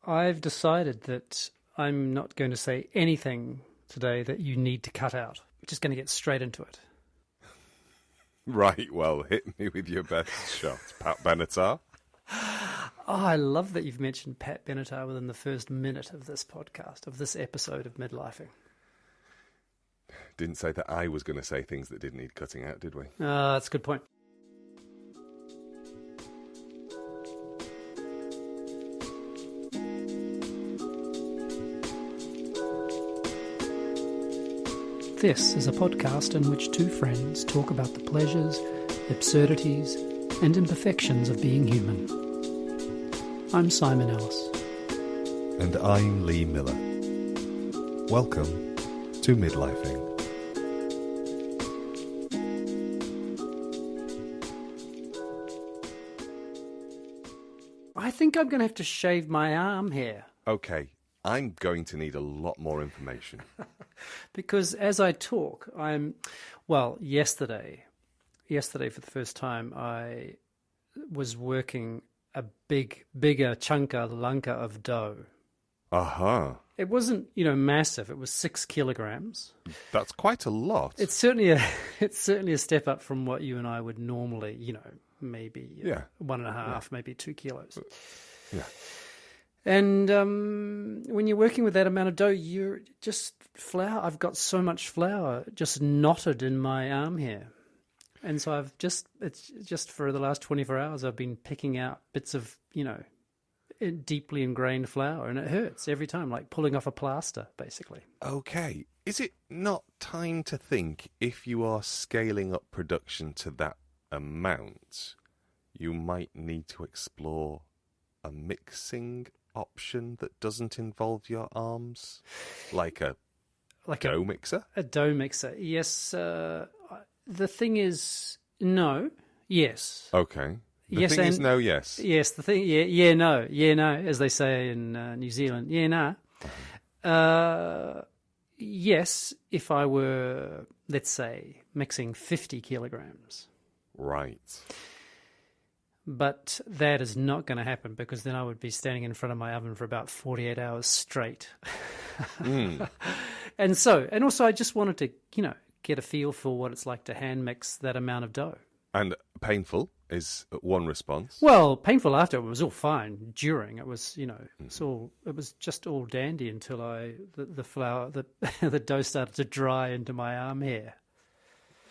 I've decided that I'm not going to say anything today that you need to cut out. We're just going to get straight into it. Right, well, hit me with your best shot, Pat Benatar. Oh, I love that you've mentioned Pat Benatar within the first minute of this podcast, of this episode of Midlifing. Didn't say that I was going to say things that didn't need cutting out, did we? That's a good point. This is a podcast in which two friends talk about the pleasures, absurdities, and imperfections of being human. I'm Simon Ellis. And I'm Lee Miller. Welcome to Midlifing. I think I'm going to have to shave my arm here. Okay, I'm going to need a lot more information. Because as I talk, yesterday for the first time, I was working a bigger lunka of dough. Uh-huh. It wasn't, massive. It was 6 kilograms. That's quite a lot. It's certainly a step up from what you and I would normally, maybe 1.5, maybe 2 kilos. Yeah. And when you're working with that amount of dough, you're just flour. I've got so much flour just knotted in my arm here. And so it's just for the last 24 hours, I've been picking out bits of, deeply ingrained flour. And it hurts every time, like pulling off a plaster, basically. Okay. Is it not time to think if you are scaling up production to that amount, you might need to explore a mixing option that doesn't involve your arms, like a dough mixer? A dough mixer, yes. The thing is, no, yes. Okay. The yes, thing is no, yes. Yes, the thing, no, as they say in New Zealand, no. Yes, if I were, let's say, mixing 50 kilograms. Right. But that is not going to happen because then I would be standing in front of my oven for about 48 hours straight. And also I just wanted to, get a feel for what it's like to hand mix that amount of dough. And painful is one response. Well, painful after, it was all fine. During, it was, it was just all dandy until the flour, the dough started to dry into my arm hair.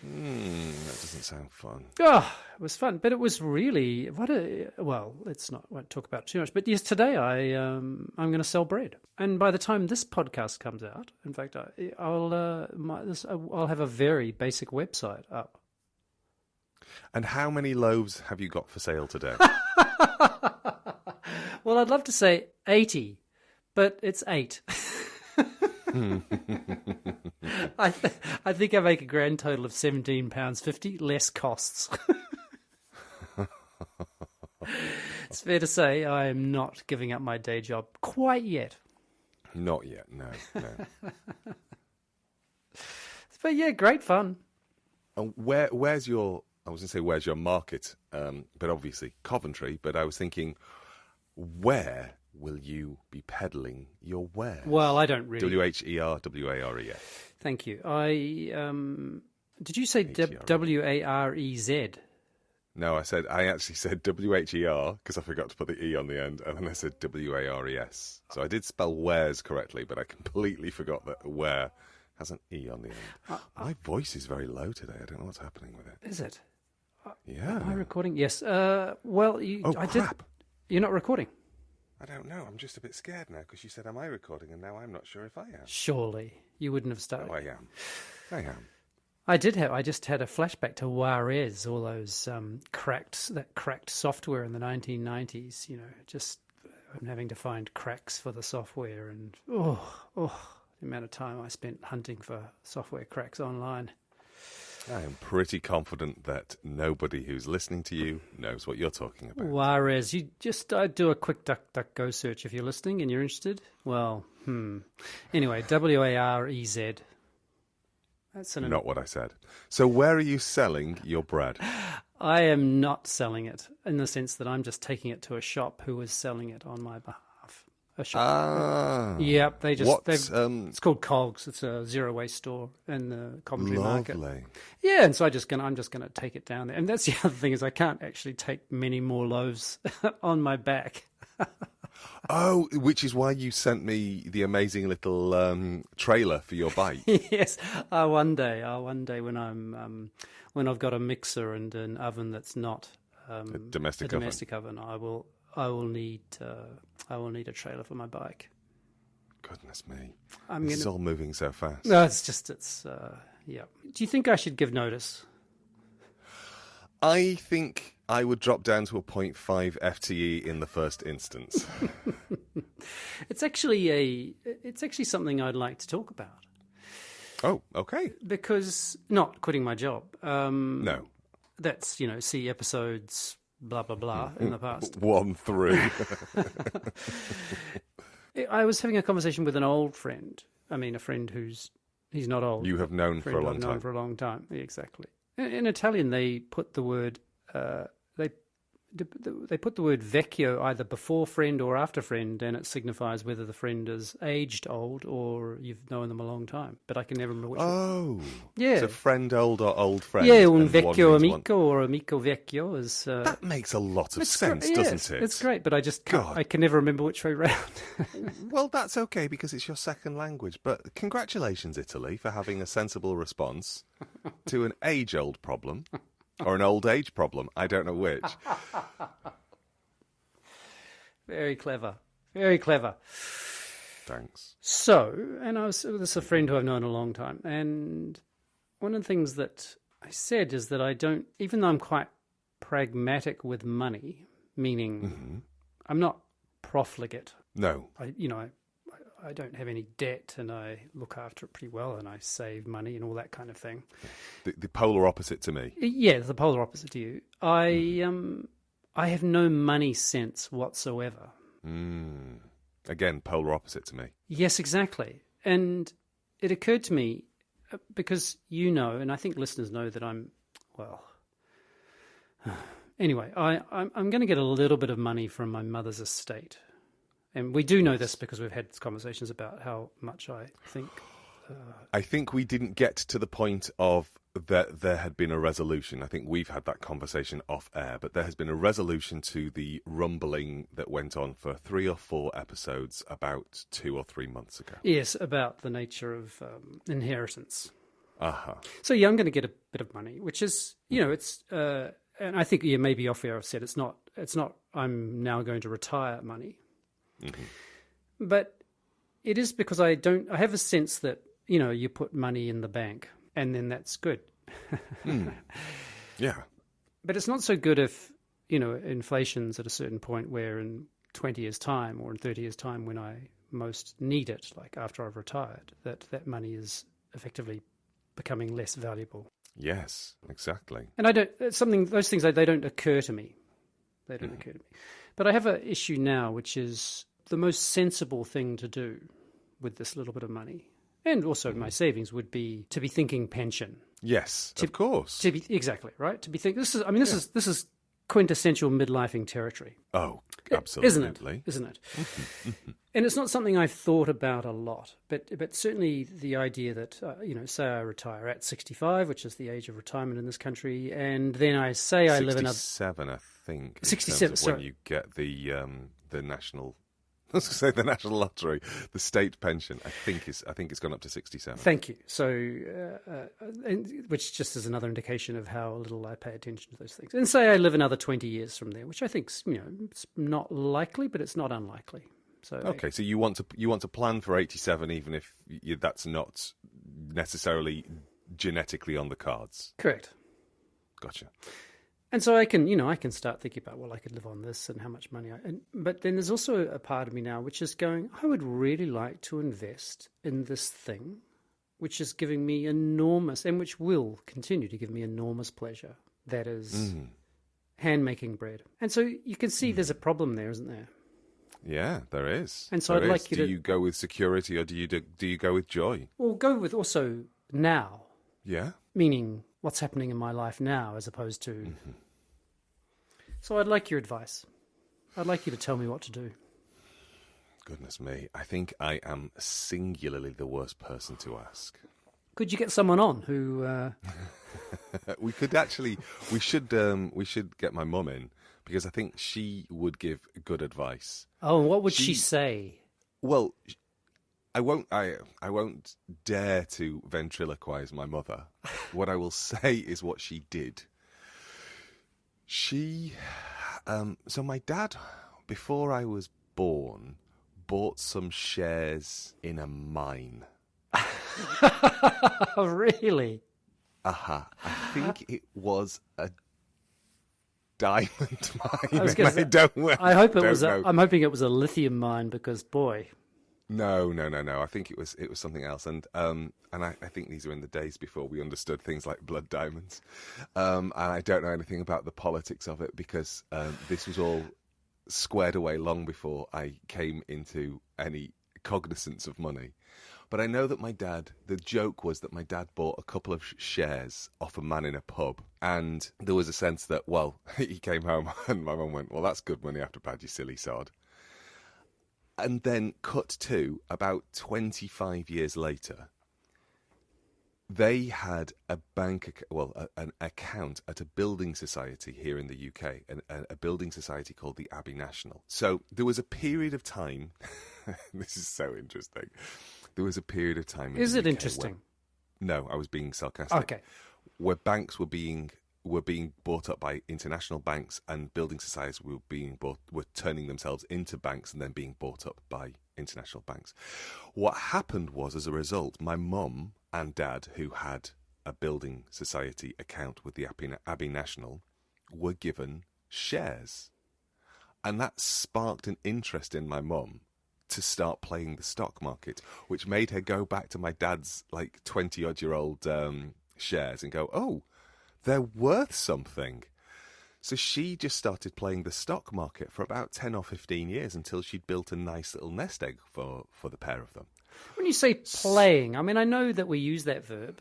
That doesn't sound fun. Oh, it was fun, but it was really let's not won't talk about it too much. But yes, today I'm going to sell bread, and by the time this podcast comes out, in fact, I'll have a very basic website up. And how many loaves have you got for sale today? Well, I'd love to say 80, but it's 8. I think I make a grand total of £17.50, less costs. It's fair to say I am not giving up my day job quite yet. Not yet, no. But yeah, great fun. And where's your market? But obviously Coventry, but I was thinking, where will you be peddling your wares? Well, I don't really. WHERWARES. Thank you. Did you say WAREZ? No, I actually said WHER because I forgot to put the E on the end, and then I said WARES. So I did spell wares correctly, but I completely forgot that where has an E on the end. My voice is very low today. I don't know what's happening with it. Is it? Yeah. Am I recording? Yes. Crap. You're not recording? I don't know. I'm just a bit scared now because you said, am I recording? And now I'm not sure if I am. Surely. You wouldn't have started. Oh, I am. I just had a flashback to Juarez, all those cracked software in the 1990s, just having to find cracks for the software and, the amount of time I spent hunting for software cracks online. I am pretty confident that nobody who's listening to you knows what you're talking about. Juarez, you just do a quick DuckDuckGo search if you're listening and you're interested. Well, Anyway, WAREZ. That's not what I said. So where are you selling your bread? I am not selling it in the sense that I'm just taking it to a shop who is selling it on my behalf. a shop. Ah. Yeah, What? it's called Cogs. It's a zero waste store in the Coventry market. Lovely. Yeah, and so I'm just gonna take it down there. And that's the other thing is I can't actually take many more loaves on my back. Oh, which is why you sent me the amazing little trailer for your bike. Yes, one day when I've got a mixer and an oven that's not A domestic oven, I will need a trailer for my bike. Goodness me. This is all moving so fast. No, yeah. Do you think I should give notice? I think I would drop down to a 0.5 FTE in the first instance. It's actually something I'd like to talk about. Oh, okay. Because not quitting my job. No. That's, see episodes blah blah blah in the past. 1 through. I was having a conversation with an old friend. I mean, a friend he's not old. You have known for a long time. Known for a long time. Yeah, exactly. In Italian, they put the word they put the word vecchio either before friend or after friend, and it signifies whether the friend is aged old or you've known them a long time. But I can never remember which one. Oh. Yeah. So friend old or old friend. Yeah, un vecchio amico or amico vecchio is... that makes a lot of sense, doesn't it? It's great, but I can never remember which way round. Well, that's okay because it's your second language. But congratulations, Italy, for having a sensible response to an age-old problem. Or an old age problem. I don't know which. Very clever. Very clever. Thanks. So, and this is a friend who I've known a long time. And one of the things that I said is that I don't, even though I'm quite pragmatic with money, meaning I'm not profligate. No. I don't have any debt and I look after it pretty well and I save money and all that kind of thing. The polar opposite to me. Yeah, the polar opposite to you. I have no money sense whatsoever. Again, polar opposite to me. Yes, exactly. And it occurred to me, because and I think listeners know that anyway, I'm going to get a little bit of money from my mother's estate. And we do know this because we've had conversations about how much I think... I think we didn't get to the point of that there had been a resolution. I think we've had that conversation off air, but there has been a resolution to the rumbling that went on for 3 or 4 episodes about 2 or 3 months ago. Yes, about the nature of inheritance. Uh-huh. So yeah, I'm going to get a bit of money, which is, it's... and I think maybe off air I've said it's not I'm now going to retire money. But it is because I have a sense that, you put money in the bank and then that's good. Yeah. But it's not so good if, inflation's at a certain point where in 20 years' time or in 30 years' time when I most need it, like after I've retired, that money is effectively becoming less valuable. Yes, exactly. And those things, they don't occur to me. They don't occur to me. But I have an issue now, which is the most sensible thing to do with this little bit of money, and also my savings, would be to be thinking pension. Yes, of course. To be exactly right. To be thinking this is quintessential midlifing territory. Oh, absolutely, isn't it? And it's not something I've thought about a lot, but certainly the idea that say I retire at 65, which is the age of retirement in this country, and then I say I live another 67, I think. 67. Sorry, when you get the national. I was going to say the national lottery, the state pension. I think it's gone up to 67. Thank you. So, which just is another indication of how little I pay attention to those things. And say I live another 20 years from there, which I think's it's not likely, but it's not unlikely. So okay, so you want to plan for 87, even if that's not necessarily genetically on the cards. Correct. Gotcha. And so I can start thinking about, I could live on this and how much money but then there's also a part of me now which is going, I would really like to invest in this thing, which is giving me enormous, and which will continue to give me enormous pleasure. That is hand-making bread. And so you can see there's a problem there, isn't there? Yeah, there is. And so I'd like you to... Do you go with security or do you go with joy? Well, go with also now. Yeah. Meaning what's happening in my life now as opposed to... So I'd like your advice. I'd like you to tell me what to do. goodness me. I think I am singularly the worst person to ask. Could you get someone on who... We could actually, we should get my mum in, because I think she would give good advice. Oh, what would she say? Well, I won't dare to ventriloquize my mother. What I will say is what she did. So my dad, before I was born, bought some shares in a mine. Really? I think it was a diamond mine. I hope it was. I'm hoping it was a lithium mine, because boy. No. I think it was something else, and I think these are in the days before we understood things like blood diamonds, and I don't know anything about the politics of it, because this was all squared away long before I came into any cognizance of money. But I know that the joke was that my dad bought a couple of shares off a man in a pub, and there was a sense that, well, he came home and my mum went, well, that's good money after bad, you silly sod. And then cut to about 25 years later, they had an account at a building society here in the UK, a building society called the Abbey National. So there was a period of time, this is so interesting, there was a period of time... Is it interesting? No, I was being sarcastic. Okay. Where banks were being bought up by international banks, and building societies were turning themselves into banks and then being bought up by international banks. What happened was, as a result, my mum and dad, who had a building society account with the Abbey National, were given shares. And that sparked an interest in my mum to start playing the stock market, which made her go back to my dad's 20-odd-year-old shares and go, oh, they're worth something. So she just started playing the stock market for about 10 or 15 years until she'd built a nice little nest egg for the pair of them. When you say playing, I mean, I know that we use that verb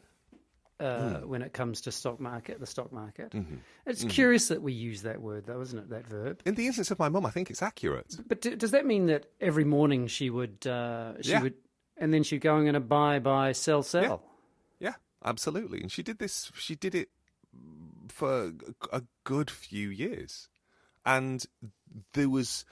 when it comes to the stock market. Mm-hmm. It's curious that we use that word, though, isn't it, that verb? In the instance of my mum, I think it's accurate. But does that mean that every morning she would, and then she'd go, I'm going to buy, sell? Yeah, absolutely. And she did it for a good few years. And there was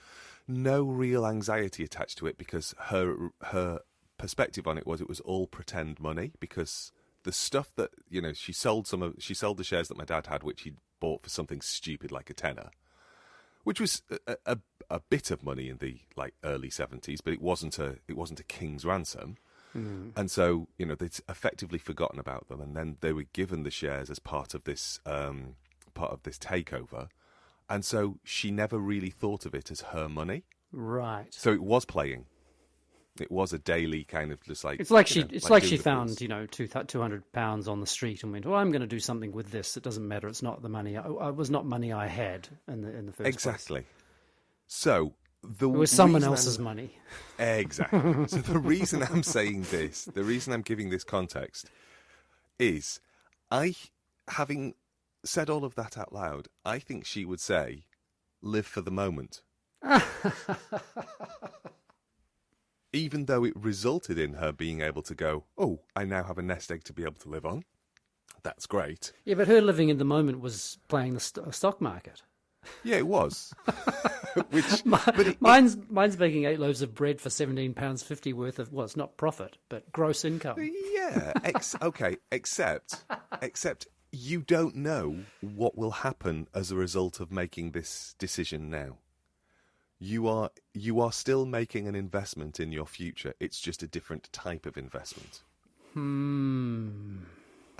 no real anxiety attached to it, because her perspective on it was all pretend money, because the stuff that, she sold the shares that my dad had, which he'd bought for something stupid like a tenner, which was a bit of money in the early 70s, but it wasn't a king's ransom. Mm. And so, they'd effectively forgotten about them, and then they were given the shares as part of this takeover, and so she never really thought of it as her money. Right. So it was playing. It was a daily kind of just it's like she found £200 on the street and went, well, I'm going to do something with this. It doesn't matter. It's not the money. It was not money I had in the first place. Exactly. So it was someone else's money. Exactly. So the reason I'm saying this, the reason I'm giving this context, is having said all of that out loud, I think she would say, live for the moment. Even though it resulted in her being able to go, oh, I now have a nest egg to be able to live on. That's great. Yeah, but her living in the moment was playing the stock market. Yeah, it was. Mine's baking 8 loaves of bread for £17.50 worth of, well, it's not profit, but gross income. Yeah, okay, except you don't know what will happen as a result of making this decision now. You are still making an investment in your future. It's just a different type of investment. And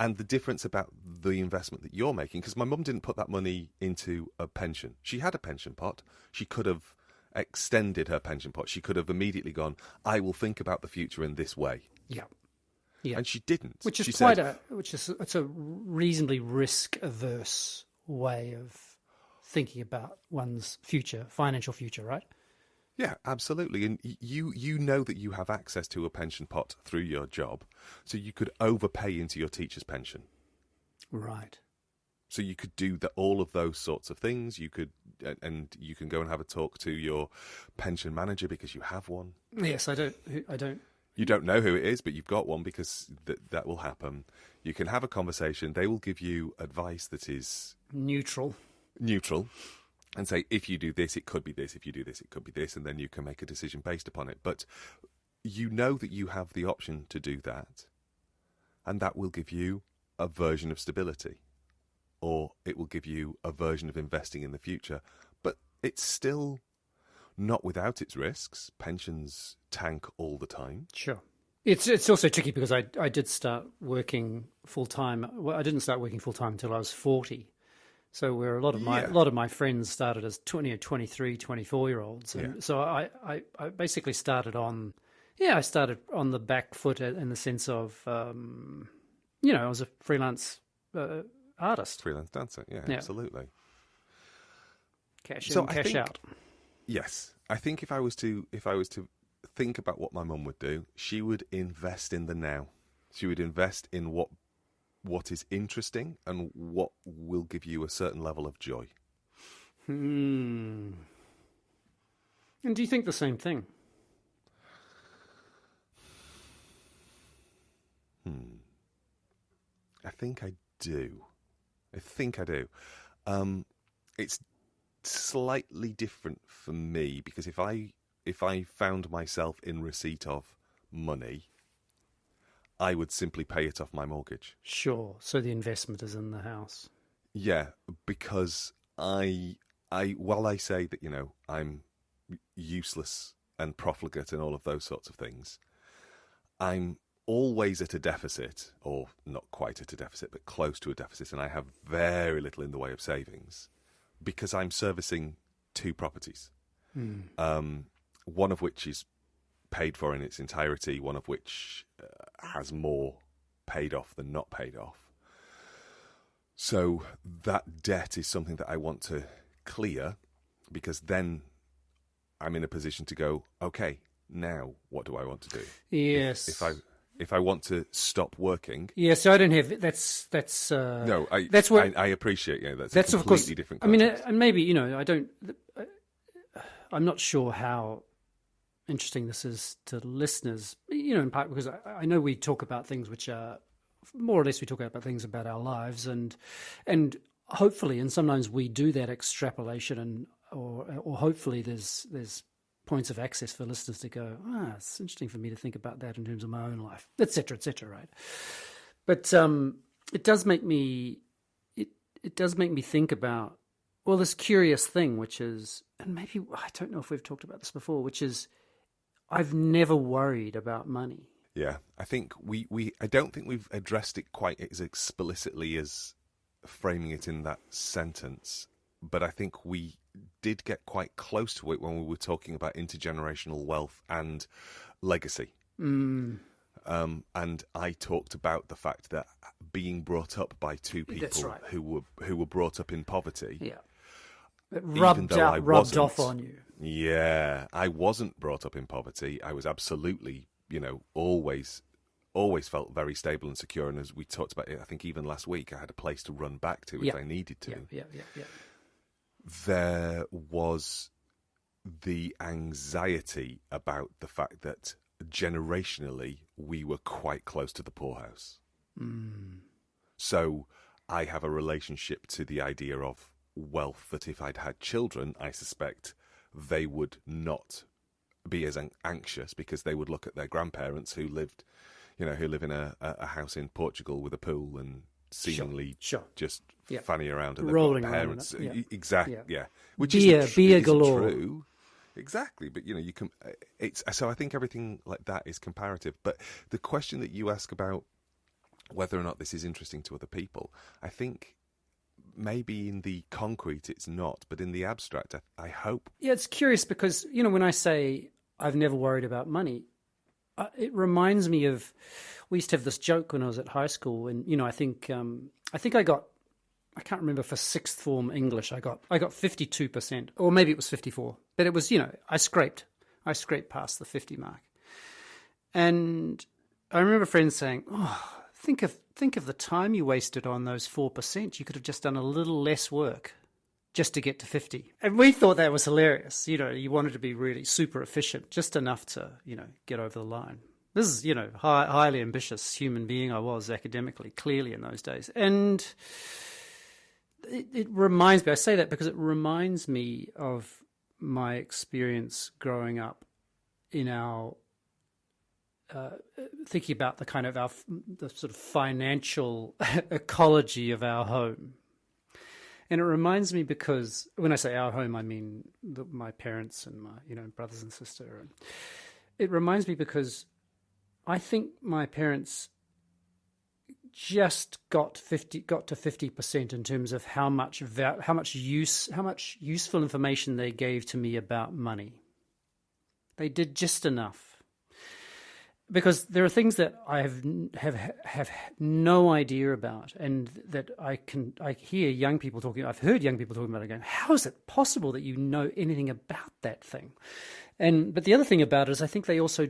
the difference about the investment that you're making, because my mum didn't put that money into a pension. She had a pension pot. She could have extended her pension pot. She could have immediately gone, I will think about the future in this way. Yeah. Yeah. And she didn't. Which is it's a reasonably risk-averse way of thinking about one's financial future, right? Yeah, absolutely. And you know that you have access to a pension pot through your job, so you could overpay into your teacher's pension. Right. So you could do all of those sorts of things. You could, and you can go and have a talk to your pension manager because you have one. Yes, I don't. You don't know who it is, but you've got one because that will happen. You can have a conversation. They will give you advice that is Neutral. And say, if you do this, it could be this. If you do this, it could be this. And then you can make a decision based upon it. But you know that you have the option to do that. And that will give you a version of stability. Or it will give you a version of investing in the future. But it's still not without its risks. Pensions tank all the time. Sure. It's also tricky because I did start working full time. Well, I didn't start working full time until I was 40. So where a lot of my friends started as 20 or 23, 24-year-olds. And so I basically started on the back foot in the sense of, I was a freelance artist. Freelance dancer, yeah. Absolutely. Cash in, cash out. Yes. I think if I was to think about what my mum would do, she would invest in the now. She would invest in what is interesting and what will give you a certain level of joy. And do you think the same thing? I think I do. It's slightly different for me because if I found myself in receipt of money, I would simply pay it off my mortgage. Sure. So the investment is in the house. Yeah, because while I say that, I'm useless and profligate and all of those sorts of things, I'm always at a deficit, or not quite at a deficit, but close to a deficit, and I have very little in the way of savings because I'm servicing 2 properties. One of which is paid for in its entirety, one of which has more paid off than not paid off. So that debt is something that I want to clear because then I'm in a position to go, okay, now what do I want to do? Yes. If I want to stop working. Yeah, so I don't have that's no, that's what I appreciate. That's a completely of course, different context. Context. And maybe I'm not sure how interesting this is to listeners, in part because I know we talk about things which are more or less we talk about things about our lives and hopefully, and sometimes we do that extrapolation and or hopefully there's points of access for listeners to go, it's interesting for me to think about that in terms of my own life, et cetera, right? But it does make me think about, well, this curious thing, which is, and maybe, I don't know if we've talked about this before, which is, I've never worried about money. Yeah, I think I don't think we've addressed it quite as explicitly as framing it in that sentence, but I think we did get quite close to it when we were talking about intergenerational wealth and legacy. And I talked about the fact that being brought up by 2 people who were brought up in poverty. Yeah. It rubbed off on you. Yeah, I wasn't brought up in poverty. I was absolutely, always felt very stable and secure. And as we talked about it, I think even last week, I had a place to run back to if I needed to. Yeah. There was the anxiety about the fact that generationally we were quite close to the poorhouse. So I have a relationship to the idea of wealth that if I'd had children, I suspect they would not be as anxious because they would look at their grandparents who live in a house in Portugal with a pool and seemingly just fanny around and rolling parents. Around it. Exactly, which beer galore. True. Exactly, but you can. So I think everything like that is comparative. But the question that you ask about whether or not this is interesting to other people, I think maybe in the concrete it's not, but in the abstract, I hope. Yeah, it's curious because when I say I've never worried about money, it reminds me of we used to have this joke when I was at high school, and I think I got. I can't remember for 6th form English. I got 52%, or maybe it was 54. But it was, I scraped past the 50 mark. And I remember friends saying, think of the time you wasted on those 4%. You could have just done a little less work just to get to 50. And we thought that was hilarious. You wanted to be really super efficient, just enough to, get over the line. This is, highly ambitious human being I was academically, clearly in those days. And it reminds me, I say that because it reminds me of my experience growing up in our, thinking about the sort of financial ecology of our home. And it reminds me because when I say our home, I mean my parents and my, brothers and sister. And it reminds me because I think my parents just got to 50% in terms of how much useful information they gave to me about money. They did just enough. Because there are things that I have no idea about, and that I hear young people talking. I've heard young people talking about it, going, "How is it possible that you know anything about that thing?" But the other thing about it is, I think they also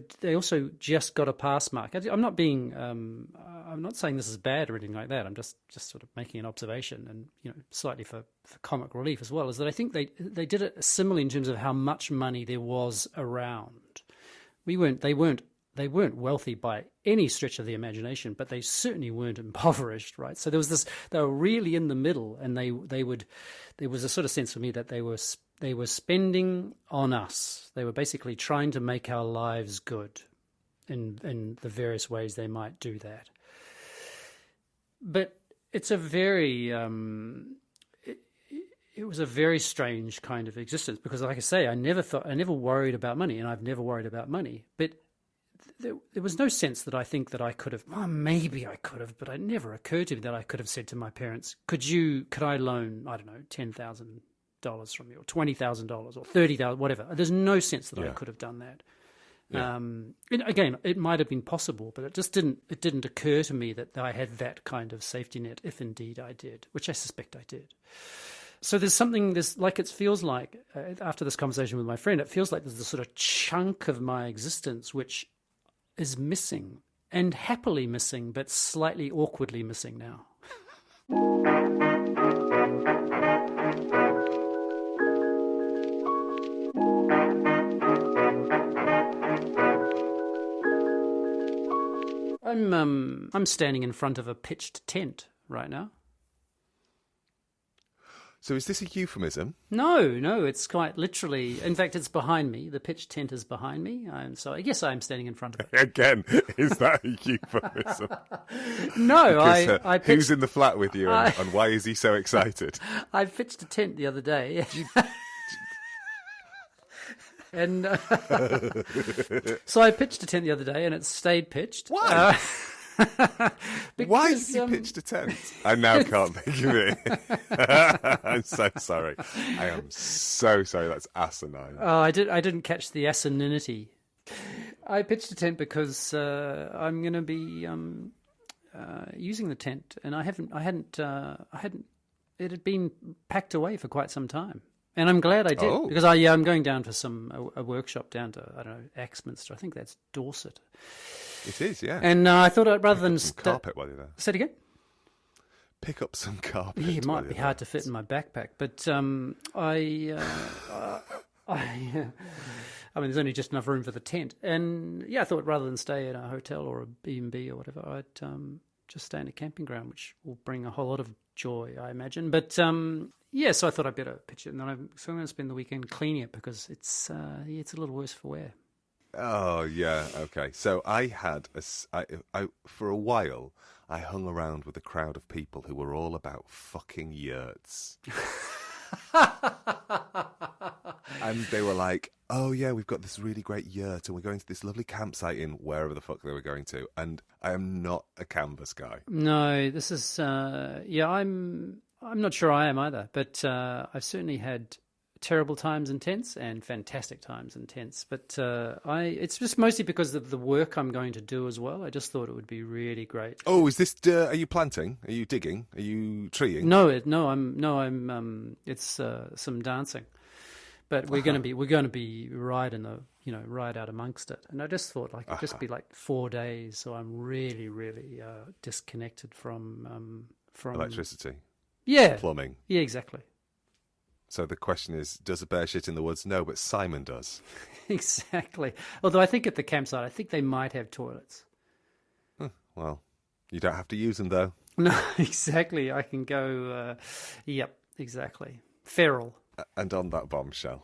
just got a pass mark. I'm not being, I'm not saying this is bad or anything like that. I'm just sort of making an observation, and slightly for comic relief as well. Is that I think they did it similarly in terms of how much money there was around. They weren't wealthy by any stretch of the imagination, but they certainly weren't impoverished, right? So there was this. They were really in the middle, and there was a sort of sense for me that they were spending on us. They were basically trying to make our lives good, in the various ways they might do that. But it's a very it was a very strange kind of existence because, like I say, I never worried about money, and I've never worried about money, but there was no sense that I think that I could have, well, maybe I could have, but it never occurred to me that I could have said to my parents, could I loan, I don't know, $10,000 from you, or $20,000 or $30,000, whatever. There's no sense that I could have done that. Yeah. And again, it might have been possible, but it didn't occur to me that I had that kind of safety net, if indeed I did, which I suspect I did. So it feels like, after this conversation with my friend, it feels like there's this sort of chunk of my existence which is missing, and happily missing, but slightly awkwardly missing now. I'm standing in front of a pitched tent right now. So is this a euphemism? No, it's quite literally. In fact, it's behind me. The pitched tent is behind me. So I guess I'm standing in front of it. Again, is that a euphemism? No, because, I pitched, who's in the flat with you, and why is he so excited? I pitched a tent the other day. And so I pitched a tent the other day, and it stayed pitched. Why? Why have you pitched a tent? I now can't think of it. I'm so sorry. I am so sorry. That's asinine. Oh, I didn't catch the asininity. I pitched a tent because I'm going to be using the tent, and I hadn't. It had been packed away for quite some time. And I'm glad I did, because I'm going down for a workshop down to, I don't know, Axminster. I think that's Dorset. It is, yeah. And I thought rather than carpet while you're there. Say it again. Pick up some carpet. Yeah, it might be hard to fit in my backpack, but I mean, there's only just enough room for the tent, and I thought rather than stay in a hotel or a B&B or whatever, I'd just stay in a camping ground, which will bring a whole lot of joy, I imagine. But so I thought I'd better pitch it, and then I'm going to spend the weekend cleaning it because it's a little worse for wear. Oh, yeah, okay. So I had, for a while, I hung around with a crowd of people who were all about fucking yurts. And they were like, oh, yeah, we've got this really great yurt, and we're going to this lovely campsite in wherever the fuck they were going to. And I am not a canvas guy. No, this is, I'm not sure I am either, but I've certainly had terrible times in tents and fantastic times in tents. But it's just mostly because of the work I'm going to do as well. I just thought it would be really great. Oh, is this? Are you planting? Are you digging? Are you treeing? No, I'm. It's some dancing. But we're going to be right in the, right out amongst it. And I just thought like it'd just be like 4 days, so I'm really, really disconnected from Electricity. Yeah, Plumbing. Yeah, exactly. So the question is, does a bear shit in the woods? No, but Simon does. Exactly. Although I think at the campsite, I think they might have toilets. Well, you don't have to use them though. No, exactly. I can go. Yep, exactly. Feral. And on that bombshell,